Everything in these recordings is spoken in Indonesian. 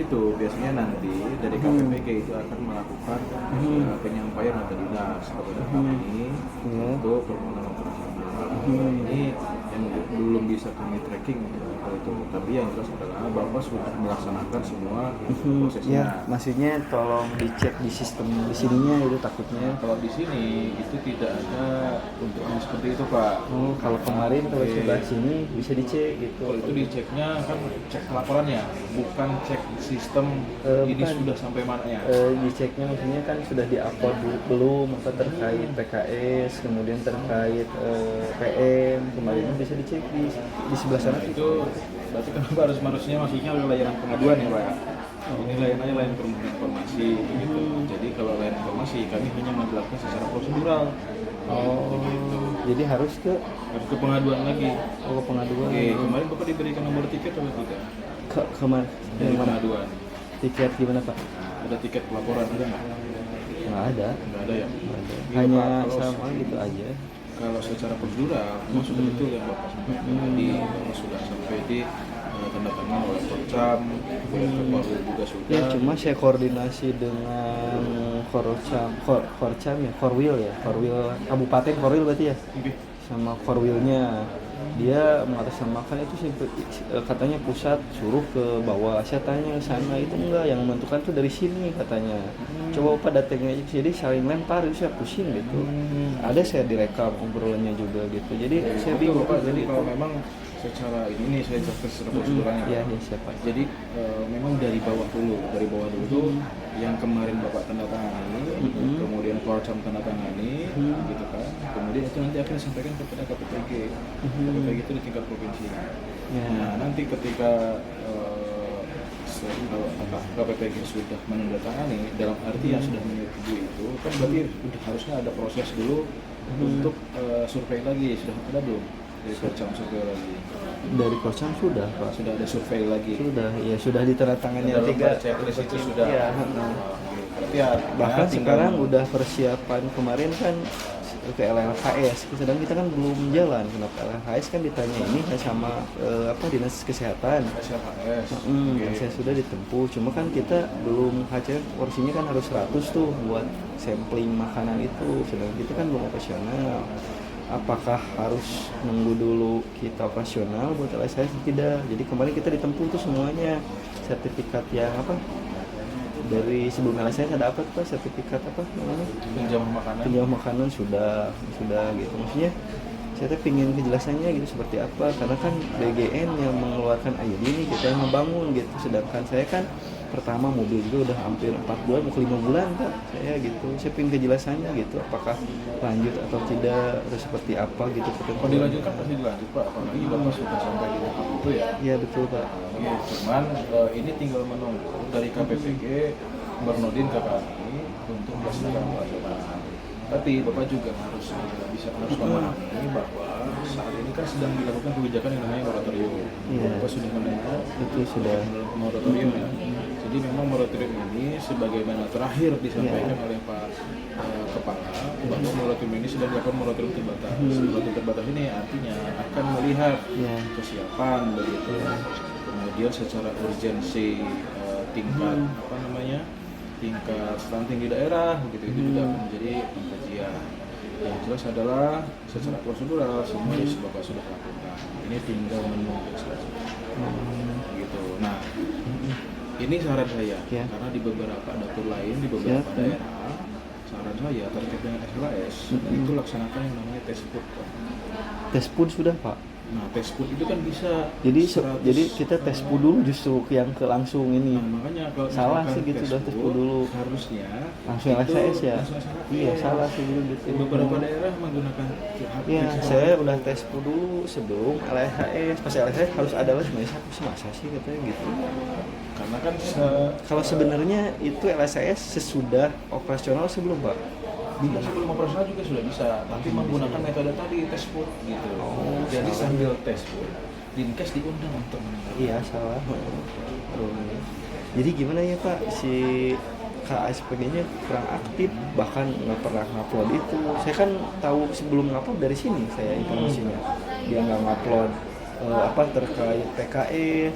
situ biasanya nanti dari KPPG itu akan melakukan penyampaian nota dinas kepada kami untuk permohonan operasional. Ini yang belum bisa kami tracking kalau itu, tapi yang jelas adalah Bapak sudah melaksanakan semua prosesnya. Ya, maksudnya tolong dicek di sistem di sininya itu takutnya. Kalau di sini itu tidak ada untuk yang seperti itu, Pak. Oh, kalau kemarin kalau sebelah sini bisa dicek gitu. Kalau itu diceknya kan cek laporannya, bukan cek sistem ini bukan. sudah sampai mana ya. Diceknya maksudnya kan sudah di-upload belum apa terkait PKS, kemudian terkait PM, kemarin bisa dicek di sebelah sana. Itu berarti kenapa harusnya maksudnya layanan pengaduan ya, Pak? Ini layanan permohonan informasi gitu. Jadi kalau layanan informasi kami hanya menjelaskan secara prosedural. Gitu. Jadi harus ke pengaduan lagi. ke pengaduan. Oke, kemarin Bapak diberikan nomor tiket atau tidak? Kemana? Dari pengaduan. Tiket gimana Pak? Ada tiket pelaporan ada nggak? Nggak ada. Nggak ada ya? Hanya sama gitu aja. Kalau secara prosedural, memang sudah betul yang Bapak sampaikan tadi, sudah sampai di tanda tangan oleh Korcam, Korwil juga sudah. Ya cuma saya koordinasi dengan Korcam ya, Korwil Kabupaten Korwil berarti ya, sama Korwilnya. Dia mengatasnamakan itu katanya pusat suruh ke bawah, saya tanya ke sana itu enggak, yang menentukan tuh dari sini katanya. Coba Pak datangnya aja, jadi saling lempar itu saya pusing gitu. Ada saya direkam obrolannya juga gitu, jadi saya bingung. Jadi kalau memang secara ini saya jelaskan secara proseduralnya. Iya siapa. Jadi memang dari bawah dulu tuh yang kemarin Bapak tanda tangani, kemudian Korcam tanda tangani, gitu kan. Kemudian itu nanti akan disampaikan kepada KPPG. KPPG itu di tingkat provinsi. Nah nanti ketika KPPG sudah menandatangani, dalam arti yang sudah menyetujui itu, kan berarti harusnya ada proses dulu untuk survei lagi. Sudah ada belum? Dari Korcam survei lagi. Dari Korcam sudah Pak. Sudah ada survei lagi. Sudah ditandatangani tiga. Checklist itu sudah. Ya. Bahkan sekarang udah persiapan kemarin kan ke LLHS, sedang kita kan belum jalan. Kenapa LLHS kan ditanya ini sama dinas kesehatan. Saya sudah ditempuh, cuma kan kita belum porsinya kan harus 100 tuh buat sampling makanan itu, sedang kita kan belum operasional. Apakah harus nunggu dulu kita operasional buat LSS? Tidak. Jadi kemarin kita ditempuh tuh semuanya, sertifikat yang dari sebelum LSS ada apa tuh, sertifikat namanya? Penjamah makanan sudah gitu. Maksudnya saya pingin kejelasannya gitu seperti apa, karena kan BGN yang mengeluarkan IUD ini kita yang membangun gitu, sedangkan saya kan pertama mobil juga udah hampir 4 bulan, mau 5 bulan Pak saya gitu. Saya pingin kejelasannya gitu, apakah lanjut atau tidak, atau seperti apa gitu. Kalau dilanjutkan pasti dilanjut Pak, apalagi Bapak sudah sampai di tahap itu ya. Iya betul Pak. Iya, cuman ini tinggal menunggu dari KPPG Bernodin ke kami untuk melaksanakan operasional. Tapi Bapak juga harus memahami bahwa saat ini kan sedang dilakukan kebijakan yang namanya moratorium. Bapak sudah mendengar itu sudah moratorium ya. Jadi memang moratorium ini sebagaimana terakhir disampaikan oleh Pak Kepala bahwa moratorium ini sudah dilakukan moratorium terbatas. Moratorium terbatas ini artinya akan melihat kesiapan begitu. Kemudian secara urgensi tingkat tingkat stunting di daerah begitu itu juga akan menjadi pengkajian. Yang jelas adalah secara prosedural semua Bapak sudah lakukan. Ini tinggal menunggu saja. Gitu. Nah, ini saran saya karena di beberapa dapur lain di beberapa daerah, saran saya terkait dengan SLAS itu laksanakan yang namanya tes food. Tes food sudah Pak. Nah, tes food itu kan bisa jadi kita tes food dulu justru yang ke langsung ini. Nah, makanya kalau salah sih gitu, udah tes food dulu. Harusnya langsung LSS ya. Iya, salah sih dulu gitu. Beberapa daerah menggunakan saya udah tes food dulu sebelum LSS. Pas LSS harus ada les masa sih katanya gitu. Karena kan kalau sebenarnya itu LSS sesudah operasional sebelum Pak. Sebelum operasional juga sudah bisa, tapi menggunakan metode tadi tes food gitu. Jadi sambil tes food, Dinkes diundang untuk mendengar. Iya salah. Jadi gimana ya Pak, si KSPG-nya kurang aktif, bahkan nggak pernah ngupload itu. Saya kan tahu sebelum ngupload dari sini saya informasinya. Dia nggak ngupload terkait PKS,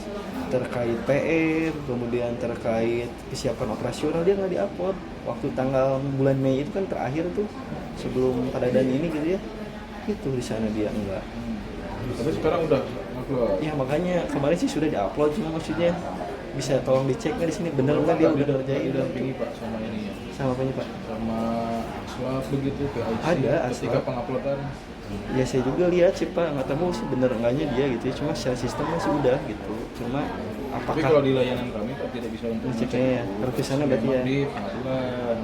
terkait PM, kemudian terkait kesiapan operasional dia nggak diupload. Waktu tanggal bulan Mei itu kan terakhir tuh sebelum pada dan ini gitu ya, itu di sana dia enggak. Tapi sekarang udah upload. Ya makanya kemarin sih sudah diupload, cuma maksudnya bisa tolong dicek nggak di sini bener nggak dia udah ngerjain didampingi Pak sama ini ya, sama apanya Pak? sama swab begitu PIC Ada, ketika Aswab. penguploadan. Ya saya juga lihat sih Pak, nggak tahu sih bener enggaknya dia gitu ya, cuma secara sistemnya sih udah gitu. Cuma Tapi apakah kalau di layanan kami Pak tidak bisa untuk ngeceknya ya? Harus ke sana berarti memang ya? di pengadilan.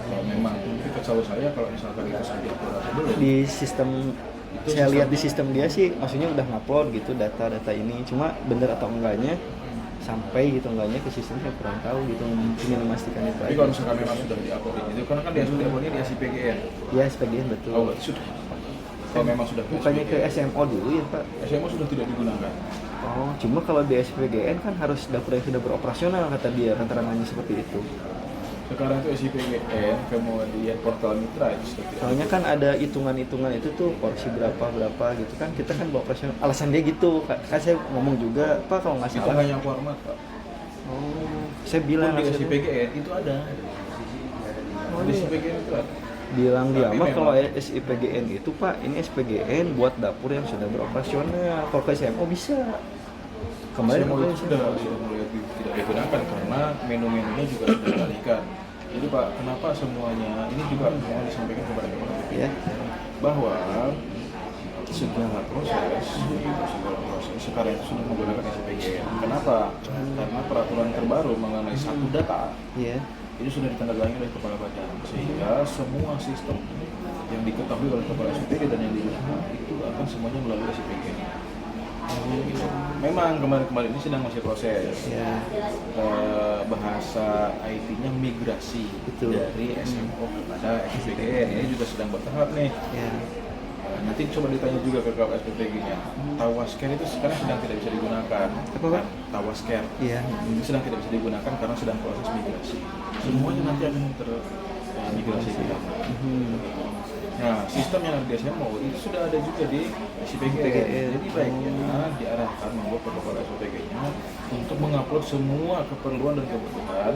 Kalau memang, tapi setahu saya kalau misalkan itu sudah diupload belum. Di sistem Itu saya sistem. lihat di sistem dia sih maksudnya udah ngupload gitu data-data ini, cuma bener atau enggaknya sampai gitu enggaknya ke sistem saya kurang tahu gitu, ingin memastikan itu Tapi aja. kalau misalkan memang sudah diupload itu, karena kan dia sudah diuploadnya di SIPGN. Ya sebagian betul. Oh, berarti sudah. Kalau memang sudah Bukannya ke SIPGN. SMO dulu ya Pak? SMO sudah tidak digunakan. Oh, cuma kalau di SPGN kan harus dapur yang sudah beroperasional kata dia, keterangannya seperti itu. Sekarang itu SIPGN, kemudian portal mitra itu sudah tidak. Soalnya kan ada hitungan-hitungan itu tuh porsi berapa gitu kan, kita kan beroperasional. Alasan dia gitu, kan saya ngomong juga, Pak kalau nggak Itu salah. hanya format Pak. Oh, saya Pun bilang di maksudnya- SIPGN itu ada. Oh, Di iya. SIPGN itu ada. bilang dia Tapi mah memang- kalau SIPGN itu Pak, ini SPGN buat dapur yang sudah beroperasional. Kalau ke SMO bisa. Kemarin SMO aku itu sudah mulai tidak digunakan karena menu-menunya juga sudah dialihkan. Jadi Pak, kenapa semuanya ini juga mohon disampaikan kepada teman-teman ya. bahwa segala proses sekarang itu sudah menggunakan SIPGN. Kenapa? Karena peraturan terbaru mengenai satu data Iya. itu sudah ditandai oleh kepala badan, sehingga semua sistem yang diketahui oleh kepala SIPG dan yang digunakan itu akan semuanya melalui SIPG. Gitu. Memang kemarin-kemarin ini sedang masih proses. Ya. Bahasa IT-nya migrasi Betul. dari SMO kepada SPGN. Ini juga sedang bertahap nih. Ya. Nanti coba ditanya juga ke kepala SPG-nya. Tawasker itu sekarang sedang tidak bisa digunakan. Apa, Pak? Tawasker Iya. itu sedang tidak bisa digunakan karena sedang proses migrasi. Semuanya nanti akan migrasi ke sana. Nah, sistem yang ada di SMO itu sudah ada juga di SIPGN. Jadi baiknya diarahkan membuat protokol SIPG-nya untuk mengupload semua keperluan dan kebutuhan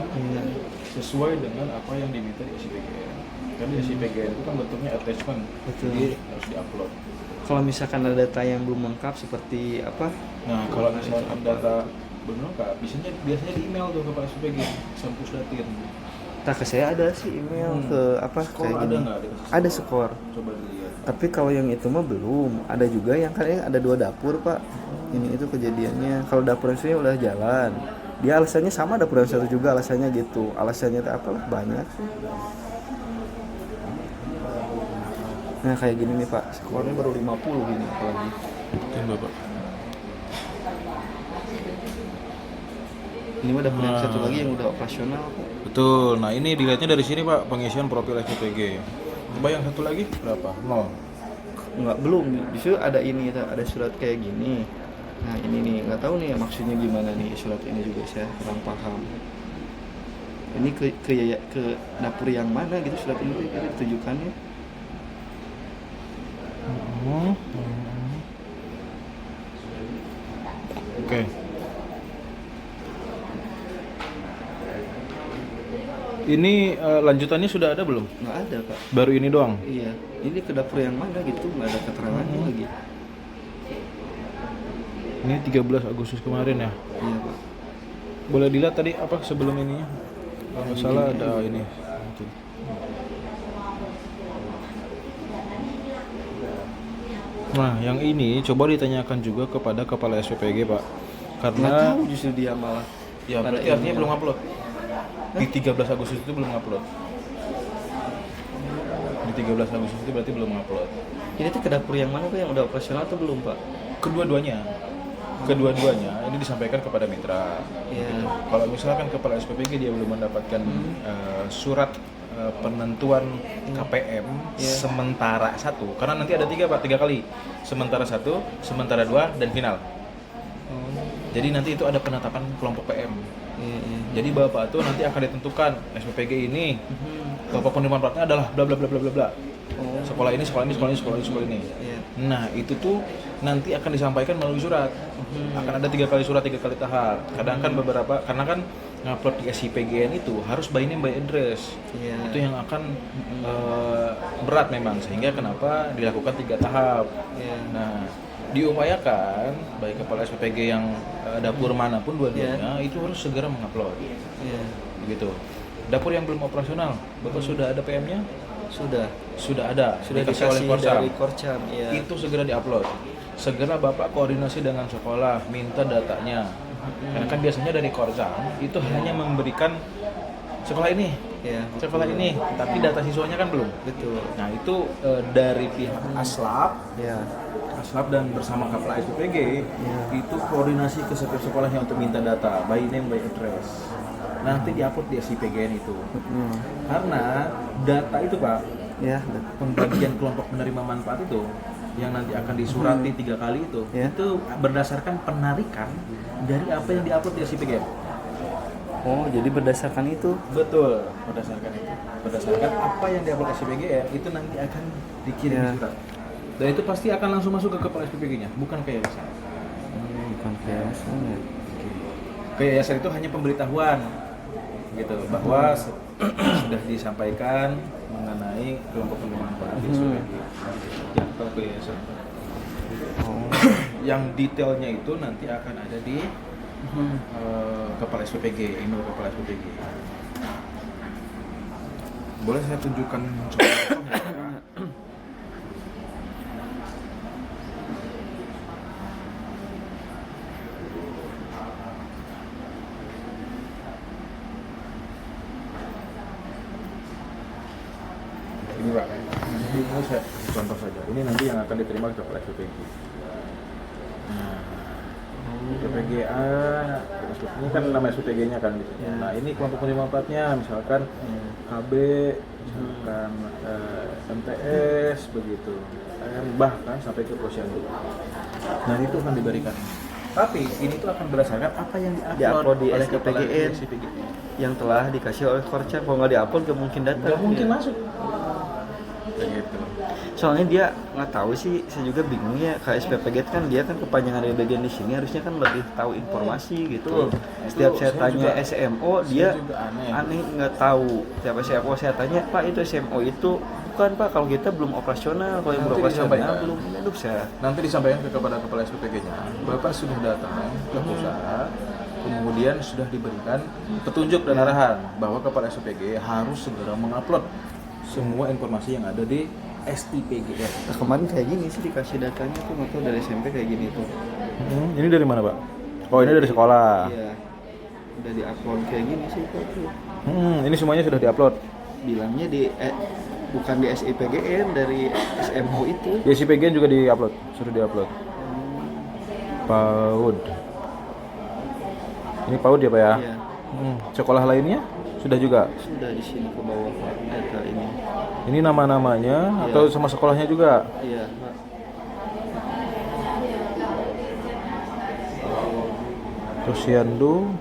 sesuai dengan apa yang diminta di SIPGN. Karena di SIPGN itu kan bentuknya attachment, Betul. jadi harus diupload. Kalau misalkan ada data yang belum lengkap seperti apa? Nah, kalau misalkan data belum lengkap, biasanya di email tuh ke Pak SIPG, Sampus Datin. Tak ke saya ada sih email ke apa Skor kayak ada gini. nggak? Ada skor. Coba dilihat. Tapi kalau yang itu mah belum. Ada juga yang kayaknya ada 2 dapur Pak. Ini itu kejadiannya. Kalau dapur yang satunya udah jalan. Dia alasannya sama dapur yang satu juga alasannya gitu. Alasannya itu apalah banyak. Nah kayak gini nih Pak. Skornya baru 50 gini apalagi. Tunggu Pak. Ini mah dapur yang satu lagi yang udah operasional Pak. Betul. Nah, ini dilihatnya dari sini Pak, pengisian profil SPG. Coba yang satu lagi berapa? 0. Enggak, belum. Justru ada ini, ada surat kayak gini. Nah ini nih, nggak tahu nih maksudnya gimana nih surat ini juga saya kurang paham. Ini ke dapur yang mana gitu surat ini ditujukannya? Oke. Ini lanjutannya sudah ada belum? Nggak ada Pak. Baru ini doang. Iya, ini ke dapur yang mana gitu, nggak ada keterangannya lagi. Ini 13 Agustus kemarin ya. Iya Pak. Boleh dilihat tadi apa sebelum ininya? Kalau nggak salah ada ini. Nah, yang ini coba ditanyakan juga kepada kepala SPPG Pak. Nggak Karena tahu justru dia malah. ya pada berarti artinya email. belum upload. Di 13 Agustus itu belum upload. Di 13 Agustus itu berarti belum upload. Ini tuh ke dapur yang mana Pak, yang udah operasional atau belum Pak? Kedua-duanya ini disampaikan kepada mitra. Iya. Gitu. Kalau misalkan kepala SPPG dia belum mendapatkan surat penentuan KPM sementara 1, karena nanti ada 3 Pak, 3 kali. Sementara 1, sementara 2 dan final. Jadi nanti itu ada penetapan kelompok PM. Jadi Bapak tuh nanti akan ditentukan SPPG ini Bapak penerimaan platnya adalah bla bla bla bla bla bla. Oh. Sekolah ini, sekolah ini, sekolah ini, sekolah ini, sekolah ini. Iya. Nah itu tuh nanti akan disampaikan melalui surat. Akan ada 3 kali surat, 3 kali tahap. Kadang kan beberapa, karena kan ngupload di SIPGN itu harus by name by address. Iya. Itu yang akan berat memang, sehingga kenapa dilakukan 3 tahap. Iya. Nah diupayakan baik kepala SPPG yang dapur manapun dua-duanya itu harus segera mengupload. Iya. Begitu. Dapur yang belum operasional, Bapak sudah ada PM-nya? Sudah ada. dikasih oleh Korcam. dari Korcam. Iya. Itu segera diupload. Segera Bapak koordinasi dengan sekolah, minta datanya. Karena kan biasanya dari Korcam itu hanya memberikan sekolah ini, Iya. sekolah ini, tapi data siswanya kan belum. Betul. Nah itu dari pihak Aslab, Iya. Aslab dan bersama Kepala SPPG itu koordinasi ke setiap sekolahnya untuk minta data by name by address. Nanti diupload di SIPGN itu. Karena data itu Pak, Iya. pembagian kelompok penerima manfaat itu yang nanti akan disurati 3 kali itu berdasarkan penarikan dari apa yang diupload di SIPGN. Oh, jadi berdasarkan itu. Betul, berdasarkan itu. Berdasarkan apa yang diupload SIPGN itu nanti akan dikirim surat. Dan itu pasti akan langsung masuk ke kepala SPPG-nya, bukan ke yayasan. Bukan yayasan ya. Ke yayasan itu hanya pemberitahuan gitu bahwa sudah disampaikan mengenai kelompok penerima manfaat di SPPG. Jatuh ke yayasan. Yang detailnya itu nanti akan ada di kepala SPPG, email kepala SPPG. Boleh saya tunjukkan contohnya? Ini Pak, ini saya kasih contoh saja. Ini nanti yang akan diterima ke kepala SPPG. Nah, SPPGA, ini kan nama SPPG-nya kan gitu. Nah, ini kelompok penerima manfaatnya, misalkan KB, misalkan MTS, begitu. Bahkan sampai ke posyandu. Nah, itu akan diberikan. Tapi ini tuh akan berdasarkan apa yang Diupload di oleh kepala SPPGN SPPG. yang telah dikasih oleh Korcam. Kalau nggak diupload nggak mungkin data. Nggak mungkin masuk. Begitu. Soalnya dia nggak tahu sih, saya juga bingung ya. SPPG kan dia kan kepanjangan dari bagian di sini, harusnya kan lebih tahu informasi gitu. Setiap saya tanya juga, SMO dia aneh nggak tahu. Setiap SMO saya tanya, Pak itu SMO itu bukan Pak, kalau kita belum operasional, kalau yang belum operasional belum hidup saya. Nanti disampaikan kepada kepala SPPG-nya, Bapak sudah datang ke pusat, kemudian sudah diberikan petunjuk dan arahan bahwa kepala SPPG harus segera mengupload semua informasi yang ada di SIPGN. Nah, kemarin kayak gini sih dikasih datanya tuh, nggak tahu dari SMP kayak gini tuh. Ini dari mana Pak? Oh ini dari sekolah. Iya, udah diupload kayak gini sih Pak tuh. Ini semuanya sudah diupload. Bilangnya bukan di SIPGN, dari SMO itu. Di SIPGN juga diupload, sudah diupload. PAUD. Ini PAUD ya Pak ya? Iya. Sekolah lainnya sudah juga? Sudah di sini ke bawah Pak, data ini. Ini nama-namanya atau sama sekolahnya juga? Iya Pak. Posyandu.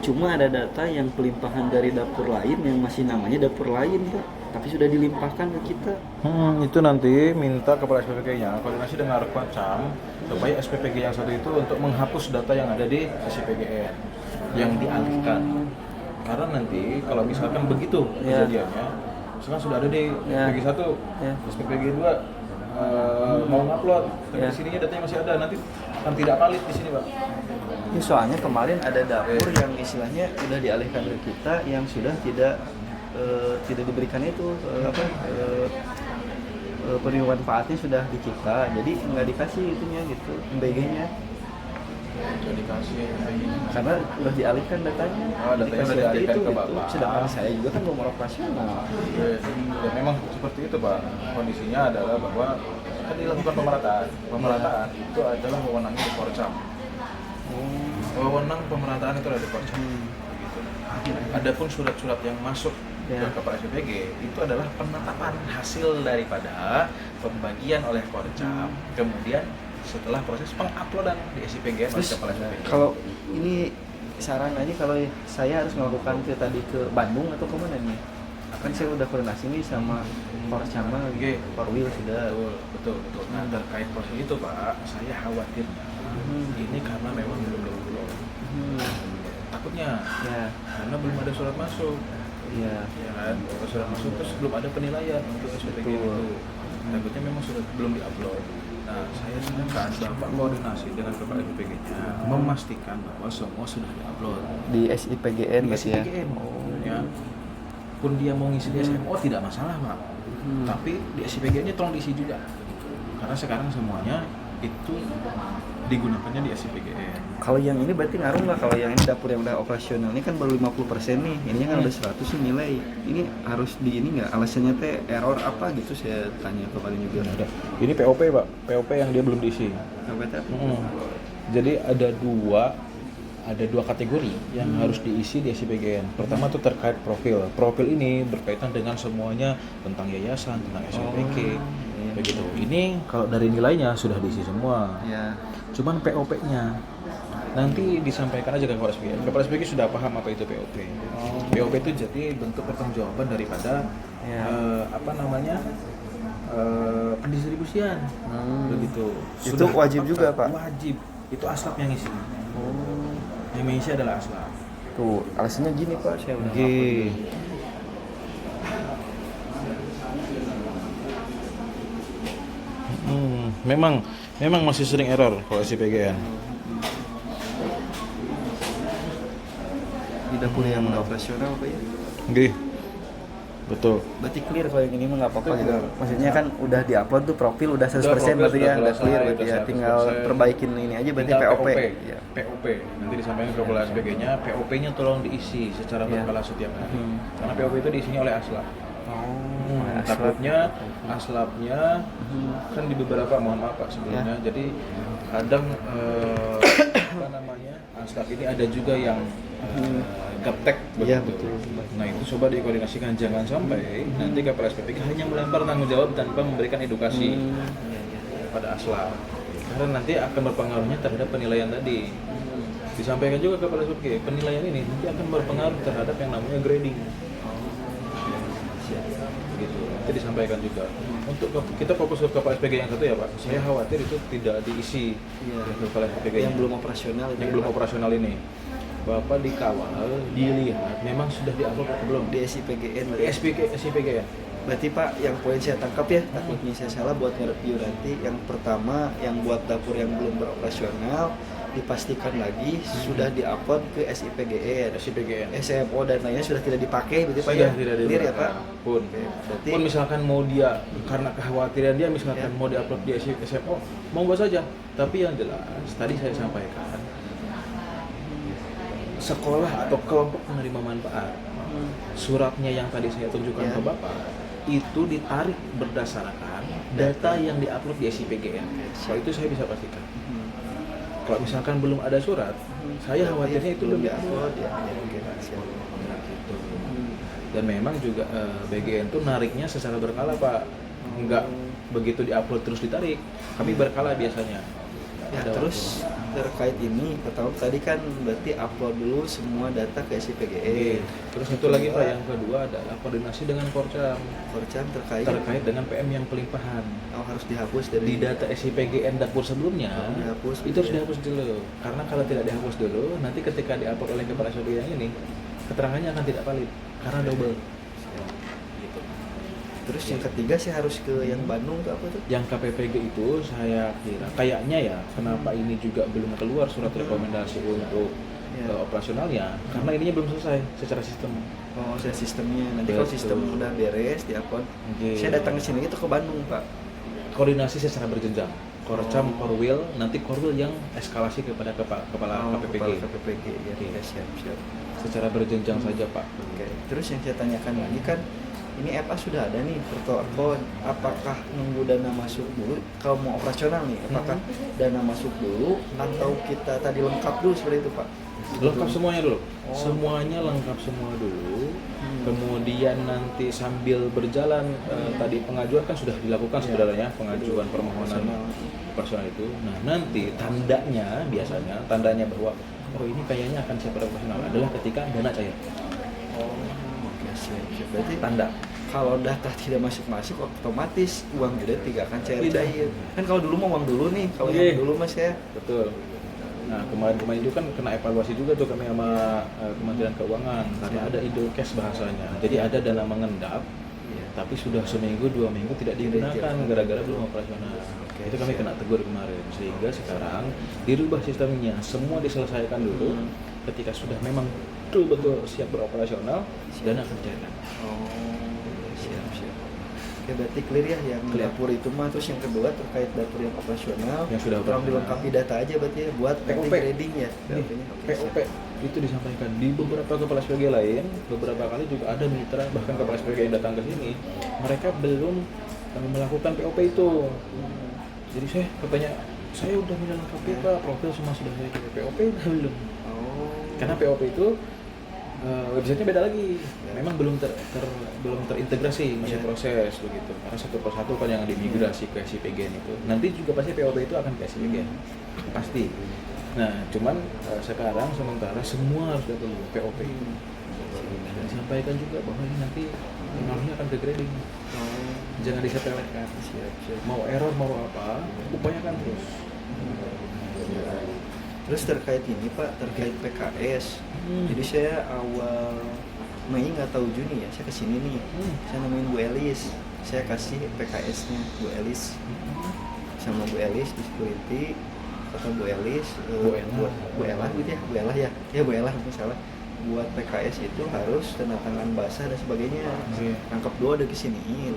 Cuma ada data yang pelimpahan dari dapur lain yang masih namanya dapur lain Pak, tapi sudah dilimpahkan ke kita. Itu nanti minta kepala SPPG-nya koordinasi dengan Korcam supaya SPPG yang satu itu untuk menghapus data yang ada di SIPGN yang dialihkan. Karena nanti kalau misalkan begitu kejadiannya, misalkan sudah ada di SPPG 1, SPPG 2 mau ngupload, tapi di sininya datanya masih ada, nanti akan tidak valid di sini Pak. Ya, soalnya kemarin ada dapur yang istilahnya sudah dialihkan ke kita yang sudah tidak diberikan itu penerima manfaatnya sudah di kita, jadi nggak dikasih itunya gitu, MBG-nya. Nggak dikasih Karena sudah dialihkan datanya. Datanya sudah dialihkan ke Bapak. Sedangkan saya juga kan belum operasional. Ya memang seperti itu Pak. Kondisinya adalah bahwa kan dilakukan pemerataan. Pemerataan itu adalah wewenangnya di Korcam. Wewenang pemerataan itu ada di Korcam. Begitu. Adapun surat-surat yang masuk ke kepala SPPG itu adalah penetapan hasil daripada pembagian oleh Korcam. Kemudian setelah proses penguploadan di SIPGN oleh kepala SPPG. Kalau ini saran aja kalau saya harus melakukan ke Bandung atau ke mana nih? Kan saya udah koordinasi nih sama Korcama, Oke. Korwil sudah. Betul. Nah, terkait proses itu Pak, saya khawatir ini karena memang belum download. Takutnya Ya, karena belum ada surat masuk. iya. Ya kan, kalau surat masuk terus belum ada penilaian untuk SPPG Betul. itu. Takutnya memang sudah belum diupload. Nah, saya sarankan Bapak koordinasi dengan kepala SPPG-nya memastikan bahwa semua sudah diupload Di SIPGN di berarti ya. SPPGN. Ya. Pun dia mau ngisi di SMO tidak masalah Pak. Tapi di SPPG-nya tolong diisi juga. Karena sekarang semuanya itu digunakannya di SPPGN. Kalau yang ini berarti ngaruh nggak? Kalau yang ini dapur yang udah operasional ini kan baru 50% nih, ini kan udah 100 sih nilai. Ini harus di ini nggak? Alasannya teh error apa gitu saya tanya kemarin juga. Ada. Ini POP Pak, POP yang dia belum diisi. Apa teh? Jadi ada dua kategori yang harus diisi di SPPGN. Pertama itu terkait profil. Profil ini berkaitan dengan semuanya tentang yayasan, tentang SPPG, begitu. Ini kalau dari nilainya sudah diisi semua. Ya. Cuman POP-nya nanti disampaikan aja ke kepala SPPG. Kepala SPPG sudah paham apa itu POP. POP itu jadi bentuk pertanggungjawaban daripada pendistribusian, begitu. Itu wajib juga, Pak? Wajib. Itu aslap yang isi. Yang mengisi adalah aslap. Tuh, alasannya gini Pak, saya udah Oke. Memang masih sering error kalau SPPGN. di dapur yang udah operasional Pak ya. Oke. Betul. Berarti clear kalau yang ini mah nggak apa-apa gitu. Maksudnya kan udah diupload tuh profil udah 100% profil berarti ya, sudah udah clear selesai, berarti ya. udah Tinggal 100%. perbaikin ini aja berarti Tinggal POP. Ya. POP. Nanti disampaikan ke kepala SPG-nya, POP-nya tolong diisi secara Iya. berkala setiap hari. Karena POP itu diisinya oleh aslap. Aslap. Takutnya aslapnya kan di beberapa, mohon maaf Pak sebelumnya. Jadi kadang aslap ini ada juga yang gaptek Iya, begitu. betul. Nah itu coba dikoordinasikan, jangan sampai nanti kepala SPPK hanya melempar tanggung jawab tanpa memberikan edukasi Iya, iya. pada aslap. Karena nanti akan berpengaruhnya terhadap penilaian tadi. Disampaikan juga kepada SPPK, penilaian ini nanti akan berpengaruh terhadap yang namanya grading. Gitu. Nanti disampaikan juga. Untuk kita fokus ke kepala SPG yang satu ya Pak. Saya khawatir itu tidak diisi oleh kepala SPG Yang belum operasional itu yang ya, belum Pak? operasional ini. Bapak dikawal, dilihat memang sudah diupload atau belum Di SIPGN di SPG ya. Berarti Pak, yang poin saya tangkap ya, takutnya saya salah buat nge-review nanti. Yang pertama, yang buat dapur yang belum beroperasional, dipastikan lagi sudah diupload ke SIPGN. SMO dan lainnya sudah tidak dipakai, berarti Pak ya? Sudah tidak Clear ya digunakan. Pak? Pun. Oke, berarti Pun misalkan mau dia karena kekhawatiran dia misalkan mau diupload di SMO, monggo saja. Tapi yang jelas tadi saya sampaikan sekolah atau kelompok penerima manfaat suratnya yang tadi saya tunjukkan ke Bapak itu ditarik berdasarkan data yang diupload di SIPGN. Kalau itu saya bisa pastikan. Kalau misalkan belum ada surat, saya khawatirnya itu belum diupload ya. Oke, siap. gitu. Dan memang juga BGN itu nariknya secara berkala Pak, nggak begitu diupload terus ditarik, kami berkala biasanya. Ya, Ada terus terkait ini, pertama tadi kan berarti upload dulu semua data ke waktu. SIPGN. Terus itu lagi Pak, yang kedua adalah koordinasi dengan Korcam Korcam terkait dengan PM yang pelimpahan. harus dihapus dari Di data SIPGN dapur sebelumnya dihapus, itu harus dihapus dulu, karena kalau tidak dihapus dulu nanti ketika diupload oleh kepala SPG yang ini keterangannya akan tidak valid karena double. Terus yang ketiga sih harus ke yang Bandung tuh apa tuh? Yang KPPG itu saya kira kayaknya ya kenapa ini juga belum keluar surat rekomendasi untuk operasionalnya, karena ininya belum selesai secara sistem. Oh, saya sistemnya. Nanti kalau Betul. sistem udah beres diupload, saya datang ke sini itu ke Bandung, Pak. Koordinasi secara berjenjang. Korcam, Korwil, nanti Korwil yang eskalasi kepada kepala KPPG. Kepala KPPG ya. Oke. Ya, siap. Secara berjenjang saja Pak. Oke. Terus yang saya tanyakan lagi kan, ini FA sudah ada nih Virtual Account. Apakah nunggu dana masuk dulu? Kalau mau operasional nih, apakah dana masuk dulu atau kita tadi lengkap dulu seperti itu, Pak? Lengkap semuanya dulu. Oh. Semuanya lengkap semua dulu. Kemudian nanti sambil berjalan tadi pengajuan kan sudah dilakukan sebenarnya pengajuan permohonan operasional itu. Nah nanti tandanya bahwa oh ini kayaknya akan siap operasional adalah ketika dana cair. Oke, siap. Berarti Tanda. kalau data tidak masuk otomatis uang juga tidak akan cair. Kan kalau dulu mau uang dulu nih, kalau yang dulu Mas ya. Betul. Nah kemarin itu kan kena evaluasi juga tuh kami sama Kementerian Keuangan karena ada idle cash bahasanya. Jadi ada dana mengendap, tapi sudah seminggu 2 minggu tidak digunakan gara-gara belum operasional. Itu kami kena tegur kemarin, sehingga sekarang dirubah sistemnya, semua diselesaikan dulu. Ketika sudah memang betul-betul siap beroperasional, dana akan cairkan. Siap. Oke, berarti clear ya yang dapur itu mah. Terus yang kedua terkait dapur yang operasional, yang sudah kurang dilengkapi data aja berarti ya buat POP grading ya. POP itu disampaikan di beberapa kepala SPG lain, beberapa kali juga ada mitra bahkan kepala SPG yang datang ke sini, mereka belum melakukan POP itu. Jadi saya udah melengkapi Pak, profil semua sudah saya POP belum. Karena POP itu websitenya beda lagi, memang belum terintegrasi, masih proses begitu. Karena satu persatu kan yang dimigrasi ke SIPGN itu, nanti juga pasti POP itu akan ke SIPGN, pasti. Nah, cuman sekarang sementara semua harus datang POP. Dan disampaikan juga bahwa ini nanti pengaruhnya akan ke grading. Jangan disepelekan. Mau error mau apa, upayakan terus. Terus terkait ini Pak, terkait PKS. Jadi saya awal Mei nggak tahu Juni ya, saya kesini nih. Saya nemuin Bu Elis, saya kasih PKS-nya Bu Elis sama Bu Elis di security. Kata Bu Elis, Bu Elah gitu ya, Bu Elah misalnya buat PKS itu harus tanda tangan basah dan sebagainya. Rangkap 2 udah kesiniin.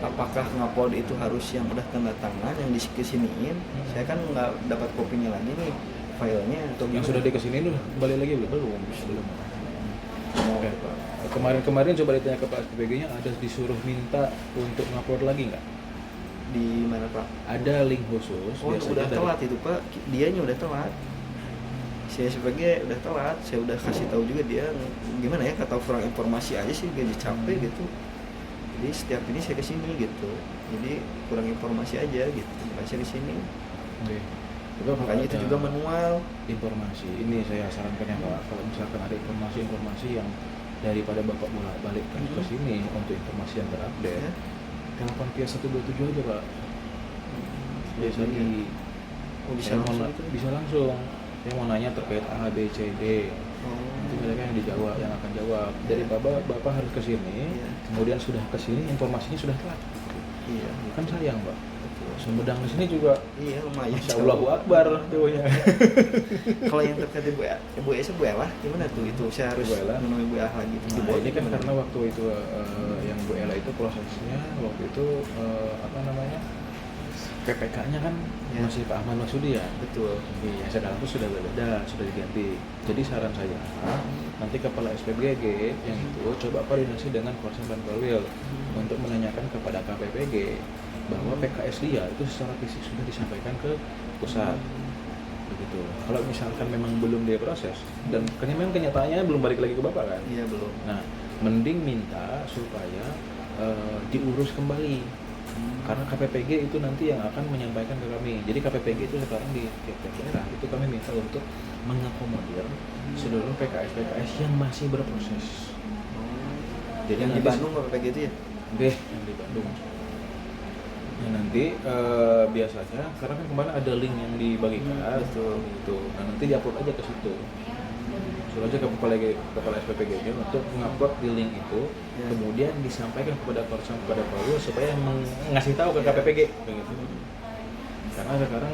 Apakah ngupload itu harus yang udah tanda tangan yang kesiniin? Saya kan nggak dapat kopinya lagi nih filenya. Atau yang sudah dikesiniin balik lagi belum. Oke. Kemarin coba ditanya ke Pak SPG-nya, ada disuruh minta untuk ngupload lagi nggak? Di mana Pak? Ada link khusus. Udah telat itu Pak, dianya udah telat. Saya sebagai udah telat, saya udah kasih tahu juga dia gimana ya, kata kurang informasi aja sih, gaji capek gitu. Jadi setiap ini saya kesini gitu, jadi kurang informasi aja gitu, makanya saya kesini. Makanya itu juga manual. Informasi ini saya sarankan ya Pak, kalau misalkan ada informasi yang daripada Bapak bolak-balik ke sini untuk informasi yang terupdate, telepon via 127 aja Pak. Biasanya bisa langsung. Yang mau nanya terkait A, B, C, D, itu mereka yang akan jawab. Dari Bapak harus ke sini, kemudian sudah ke sini informasinya sudah telat. Iya. Kan sayang Pak. Sumedang di sini juga. Iya lumayan. Allahu Akbar tuh ya. Kalau yang terkait Bu Elah gimana tuh? Itu saya harus menemui Bu Elah lagi. Nah, ini kan karena waktu itu yang Bu Elah itu prosesnya waktu itu PPK-nya kan masih Pak Ahmad Maksudi ya. Betul. Iya, sekarang itu sudah berbeda, sudah diganti. Jadi saran saya nanti kepala SPBG yang itu coba koordinasi dengan Korsan dan Korwil untuk menanyakan kepada KPPG bahwa PKS dia itu secara fisik sudah disampaikan ke pusat. Begitu. Kalau misalkan memang belum diproses dan memang kenyataannya belum balik lagi ke Bapak kan? Iya, belum. Nah, mending minta supaya diurus kembali. Karena KPPG itu nanti yang akan menyampaikan ke kami. Jadi KPPG itu sekarang di tiap daerah itu kami minta untuk mengakomodir seluruh PKS yang masih berproses. Jadi yang di Bandung KPPG itu ya? Yang di Bandung. Nah, nanti biasanya karena kan kemarin ada link yang dibagikan, betul. Gitu. Nah nanti diupload aja ke situ. Suruh aja ke kepala SPPG-nya untuk mengupload di link itu, kemudian disampaikan kepada Korsan, kepada Palu supaya ngasih tahu ke KPPG begitu. Karena sekarang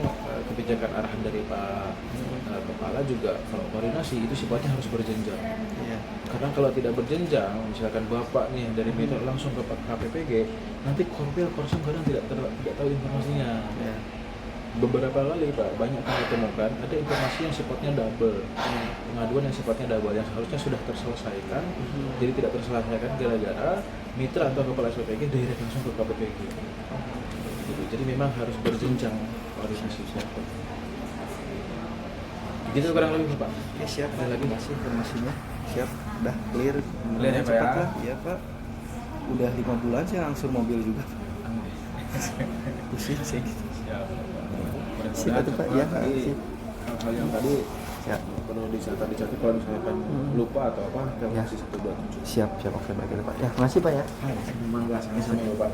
kebijakan arahan dari Pak Kepala juga kalau koordinasi itu sifatnya harus berjenjang. Karena kalau tidak berjenjang, misalkan Bapak nih dari mitra langsung ke KPPG, nanti Korsan kadang tidak tahu informasinya. Beberapa kali Pak, banyak kami temukan ada informasi yang sifatnya double, pengaduan yang sifatnya double yang seharusnya sudah terselesaikan, jadi tidak terselesaikan gara-gara mitra atau kepala SPPG direct langsung ke KPPG. Jadi memang harus berjenjang koordinasi. Gitu kurang lebih Pak. Oke, siap. Ada lagi masih informasinya? Siap, udah clear. Clear ya Pak ya? Iya Pak. Udah 5 bulan saya langsung mobil juga. Pusing saya gitu. Siap. Sip atuh Pak, ya. Tadi Sip. hal-hal yang tadi Siap. perlu dicatat kalau misalkan lupa atau apa, kita Ya. kasih 1, 2, 7. Siap, oke baik itu Pak. Ya, makasih Pak ya. Mangga sama-sama ya Pak.